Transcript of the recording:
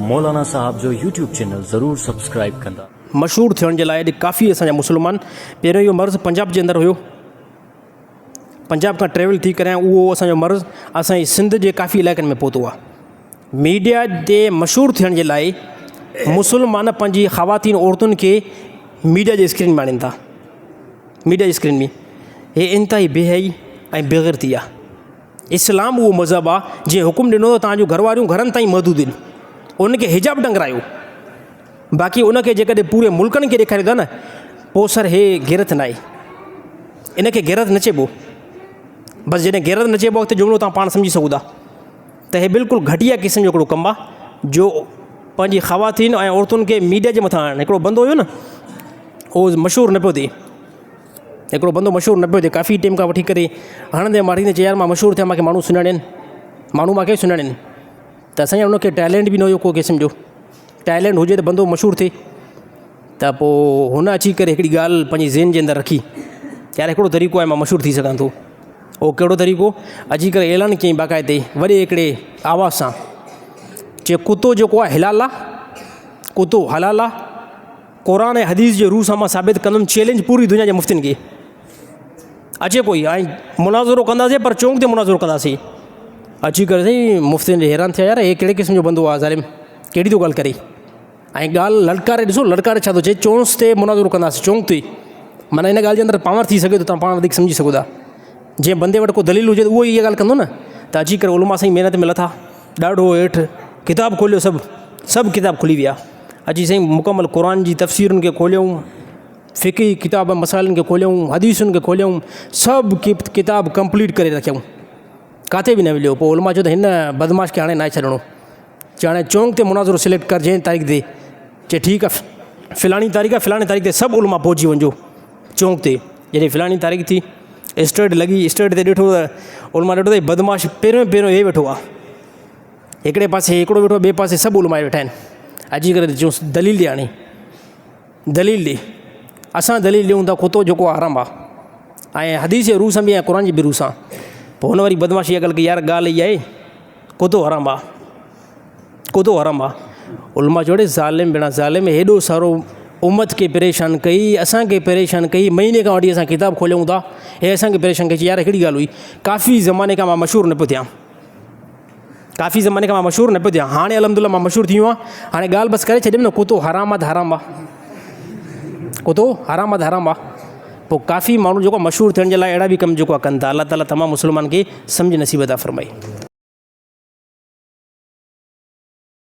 मौलाना साहब जो YouTube channel ज़रूर subscribe कंदा। मशहूर थियण जे लाइ अॼु काफ़ी असांजा मुस्लमान, पहिरियों इहो मर्ज़ु पंजाब जे अंदरि हुयो, पंजाब खां ट्रेवल थी करे उहो असांजो मर्ज़ु असांजी सिंध जे काफ़ी इलाइक़नि में पहुतो आहे। मीडिया जे मशहूरु थियण जे लाइ मुस्लमान पंहिंजी ख़वातीन औरतुनि खे मीडिया जे स्क्रीन में आणीनि था। मीडिया जी स्क्रीन में हे इंतिहाई बेहयाई ऐं बेग़ैरती आहे। इस्लाम उहो मज़हबु आहे जंहिं हुकुम ॾिनो त तव्हांजूं घरवारियूं घरनि ताईं महदूद आहिनि, उनखे हिजाब टंगरायो। बाक़ी उनखे जेकॾहिं पूरे मुल्कनि खे ॾेखारियो था न, पोइ सर हे गैरत न आहे, इनखे गैरत न चइबो। बसि जॾहिं गैरत न चइबो अॻिते जुमिलो तव्हां पाण सम्झी सघो था त हे बिल्कुलु घटिया क़िस्म जो हिकिड़ो कमु आहे जो पंहिंजी ख़वातीन ऐं औरतुनि खे मीडिया जे मथां आणणु। हिकिड़ो बंदो हुयो न, उहो मशहूरु न पियो थिए, हिकिड़ो बंदो मशहूरु न पियो थिए, काफ़ी टाइम खां वठी करे हणंदे मारींदे चए यार मां मशहूरु थिया, मूंखे माण्हू सुञाणनि, माण्हू मूंखे सुञाणनि। त असांजे हुनखे टैलेंट बि न हुयो को क़िस्म जो। टैलेंट हुजे त बंदो मशहूरु थिए। त पोइ हुन अची करे हिकिड़ी ॻाल्हि पंहिंजी ज़हन जे अंदरि रखी, यार हिकिड़ो तरीक़ो आहे मां मशहूरु थी सघां थो। उहो कहिड़ो तरीक़ो? अची करे ऐलान कयईं बाक़ाइदे वॾे हिकिड़े आवाज़ सां, चए कुतो जेको आहे हिलाल आहे, कुतो हलाल आहे, क़ुर ऐं हदीस जे रूह सां मां साबित कंदुमि, चैलेंज पूरी दुनिया जे मुफ़्तिन खे। अचे कोई ऐं मुनाज़रो कंदासीं, पर चौंक ते मुनाज़रो कंदासीं। अची करे साईं मुफ़्तिन हैरान थिया, यार हे कहिड़े क़िस्म जो बंदो आहे, ज़ालिम कहिड़ी थो ॻाल्हि करे। ऐं ॻाल्हि लड़कारे ॾिसो, लड़कारे छा थो चए, चौंक ते मुनाज़रो कंदासीं, चौंक ते। माना इन ॻाल्हि जे अंदरि पावर थी सघे थो, तव्हां पाण वधीक सम्झी सघो था। जंहिं बंदे वटि को दलील हुजे त उहो इहा ॻाल्हि कंदो न। त अची करे उलमा साईं महिनत में लथा, ॾाढो हेठि किताबु खोलियो, सभु किताब खुली विया। अची साईं मुकमल क़ुर जी तफ़सीरुनि खे खोलियऊं, फ़िक़ी किताब मसाइलनि खे खोलियऊं, हदीसुनि खे खोलियऊं, सभु किताब कंप्लीट करे रखियऊं, किथे बि न मिलियो। पोइ उलमा चयो त हिन बदमाश खे हाणे न छॾिणो, चए हाणे चौंक ते मुनाज़रो सिलेक्ट कर जंहिं तारीख़ ते। चए ठीकु आहे, फ़िलाणी तारीख़ आहे, फ़िलाणी तारीख़ ते सभु उलमा पहुची वञिजो चौंक ते। जॾहिं फ़िलाणी तारीख़ थी, स्टेट लॻी, स्टेट ते ॾिठो त उलमा ॾिठो त बदमाश पहिरियों हे वेठो आहे, हिकिड़े पासे हिकिड़ो वेठो, ॿिए पासे सभु उलमा वेठा आहिनि। अची करे चयोसि दलील ॾे, हाणे दलील ॾे। असां दलील ॾियूं था कुतो जेको आराम आहे, ऐं हदीस जे रूह सां बि ऐं क़ुर जी बि रूह सां। पोइ हुन वरी बदमाशी इहा ॻाल्हि कई, यार ॻाल्हि इहा आहे कुतो हराम आहे, कुतो हराम आहे। उलमा चयो ज़ालिम भेण ज़ालिम, हेॾो सारो उम्मत खे परेशान कई, असांखे परेशान कई, महीने खां वठी असां किताब खोलियूं था, हे असांखे परेशान कई। यार हिकिड़ी ॻाल्हि हुई, काफ़ी ज़माने खां मां मशहूरु न पियो थियां, काफ़ी ज़माने खां मां मशहूरु न पियो थियां, हाणे अलहमदुलिल्लाह मां मशहूरु थी वियो आहियां। हाणे ॻाल्हि बसि करे छॾियमि न, कुतो हराम आहे त हराम आहे, कुतो हराम आहे त हराम आहे। पोइ काफ़ी माण्हू जेको मशहूरु थियण जे लाइ अहिड़ा बि कम जेको आहे कनि था। अलाह ताला तमामु मुस्लमान खे सम्झ नसीब अता फ़रमाए।